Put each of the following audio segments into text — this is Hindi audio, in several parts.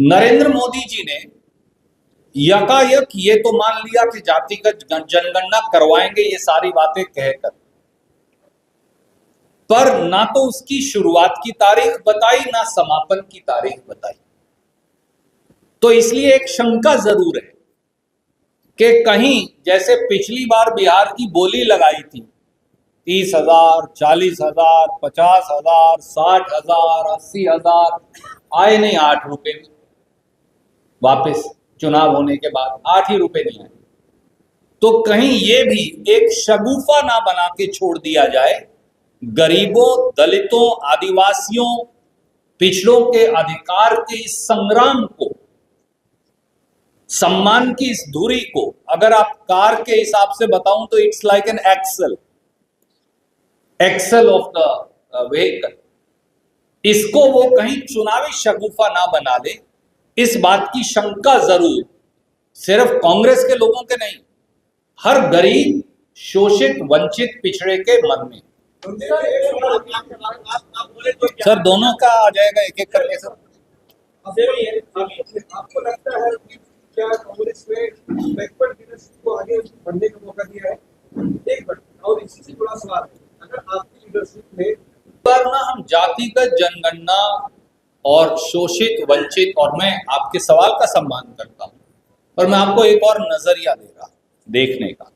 नरेंद्र मोदी जी ने यकायक ये तो मान लिया कि जातिगत जनगणना करवाएंगे, ये सारी बातें कहकर, पर ना तो उसकी शुरुआत की तारीख बताई ना समापन की तारीख बताई। तो इसलिए एक शंका जरूर है कि कहीं जैसे पिछली बार बिहार की बोली लगाई थी 30,000, 40,000, 50,000, 60,000, 80,000, आए नहीं 8 रुपए में। वापस चुनाव होने के बाद 8 ही रुपए नहीं आए। तो कहीं ये भी एक शगुफा ना बना के छोड़ दिया जाए, गरीबों, दलितों, आदिवासियों, पिछड़ों के अधिकार के इस संग्राम को, सम्मान की इस धुरी को, अगर आप कार के हिसाब से बताऊं तो it's like an axle of the vehicle. इसको वो कहीं चुनावी शगुफा ना बना ले, इस बात की शंका जरूर सिर्फ कांग्रेस के लोगों के नहीं, हर गरीब, शोषित, वंचित, पिछड़े के मन में। सर दोनों का आ जाएगा एक एक करके। सर आपको लगता है कि क्या कांग्रेस ने बैकवर्ड लीडरशिप को आगे बढ़ने का मौका दिया है? एक बार और इसी से बड़ा सवाल है, अगर आपकी लीडरशिप में पर ना हम जातिगत जनगणना और शोषित, वंचित, और मैं आपके सवाल का सम्मान करता हूं, पर मैं आपको एक और नजरिया दे रहा देखने का।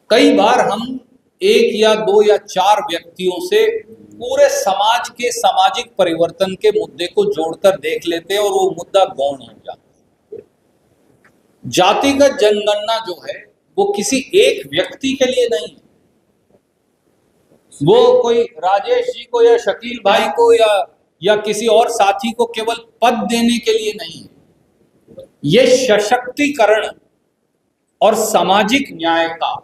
कई बार हम एक या दो या चार व्यक्तियों से पूरे समाज के सामाजिक परिवर्तन के मुद्दे को जोड़कर देख लेते हैं और वो मुद्दा गौण हो जाता है। जातिगत जनगणना जो है वो किसी एक व्यक्ति के लिए नहीं है, वो कोई राजेश जी को या शकील भाई को या किसी और साथी को केवल पद देने के लिए नहीं है। ये सशक्तिकरण और सामाजिक न्याय का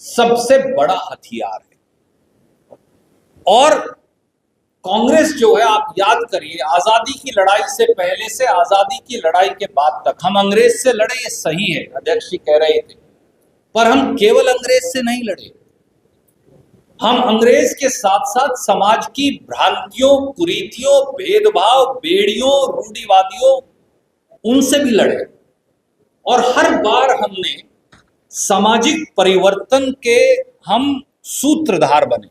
सबसे बड़ा हथियार है। और कांग्रेस जो है, आप याद करिए, आजादी की लड़ाई से पहले से आजादी की लड़ाई के बाद तक हम अंग्रेज से लड़े, ये सही है, अध्यक्ष जी कह रहे थे, पर हम केवल अंग्रेज से नहीं लड़े। हम अंग्रेज के साथ साथ समाज की भ्रांतियों, कुरीतियों, भेदभाव, बेड़ियों, रूढ़िवादियों, उनसे भी लड़े। और हर बार हमने सामाजिक परिवर्तन के हम सूत्रधार बने।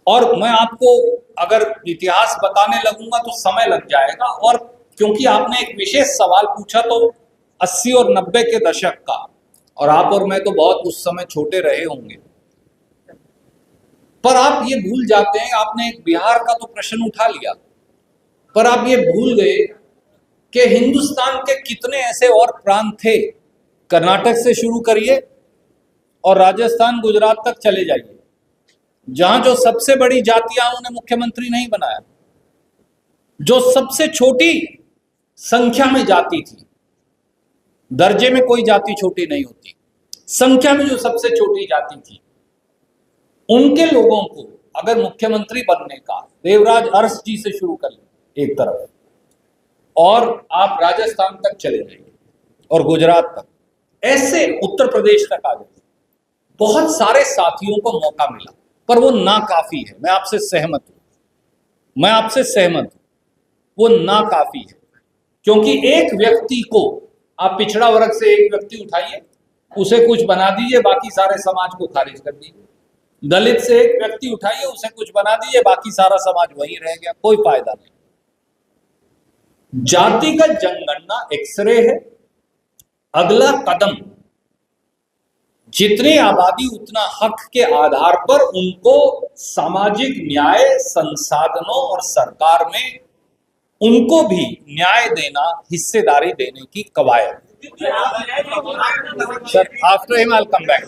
और मैं आपको अगर इतिहास बताने लगूंगा तो समय लग जाएगा, और क्योंकि आपने एक विशेष सवाल पूछा तो 80 और 90 के दशक का, और आप और मैं तो बहुत उस समय छोटे रहे होंगे, पर आप ये भूल जाते हैं, आपने एक बिहार का तो प्रश्न उठा लिया, पर आप ये भूल गए कि हिंदुस्तान के कितने ऐसे और प्रांत थे। कर्नाटक से शुरू करिए और राजस्थान, गुजरात तक चले जाइए, जहां जो सबसे बड़ी जातियां उन्हें मुख्यमंत्री नहीं बनाया। जो सबसे छोटी संख्या में जाति थी, दर्जे में कोई जाति छोटी नहीं होती, संख्या में जो सबसे छोटी जाति थी, उनके लोगों को अगर मुख्यमंत्री बनने का, देवराज अरस जी से शुरू करिए एक तरफ, और आप राजस्थान तक चले जाइए और गुजरात तक, ऐसे उत्तर प्रदेश तक आ जाइए, बहुत सारे साथियों को मौका मिला, पर वो नाकाफी है। मैं आपसे सहमत हूं, वो नाकाफी है, क्योंकि एक व्यक्ति को आप पिछड़ा वर्ग से एक व्यक्ति उठाइए, उसे कुछ बना दीजिए, बाकी सारे समाज को खारिज कर दीजिए। दलित से एक व्यक्ति उठाइए, उसे कुछ बना दीजिए, बाकी सारा समाज वहीं रह गया, कोई फायदा नहीं। जातिगत जनगणना एक्सरे है, अगला कदम जितनी आबादी उतना हक के आधार पर उनको सामाजिक न्याय, संसाधनों और सरकार में उनको भी न्याय देना, हिस्सेदारी देने की कवायद। Sir after him I will come back.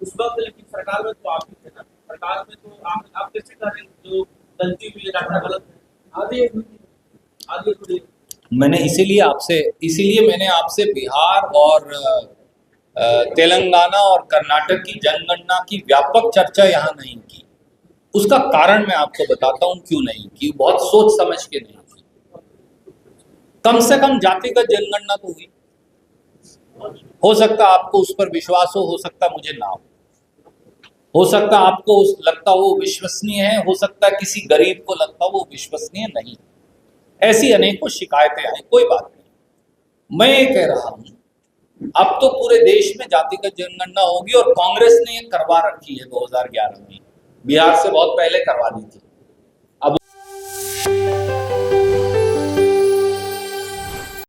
उस वक्त लेकिन सरकार में तो आप ही थे ना, सरकार में तो आप कैसे कर रहे जो गलती हुई है, गलत आदि मैंने इसीलिए मैंने आपसे बिहार और तेलंगाना और कर्नाटक की जनगणना की व्यापक चर्चा यहाँ नहीं की। उसका कारण मैं आपको बताता हूँ क्यों नहीं की, बहुत सोच समझ के नहीं की। कम से कम जातिगत जनगणना तो हुई, हो सकता आपको उस पर विश्वास हो सकता मुझे ना हो सकता आपको लगता वो विश्वसनीय है, हो सकता किसी गरीब को लगता वो विश्वसनीय नहीं। ऐसी अनेकों शिकायतें आई, कोई बात नहीं। मैं ये कह रहा हूं अब तो पूरे देश में जातिगत जनगणना होगी और कांग्रेस ने ये करवा रखी है 2011 में, बिहार से बहुत पहले करवा दी थी।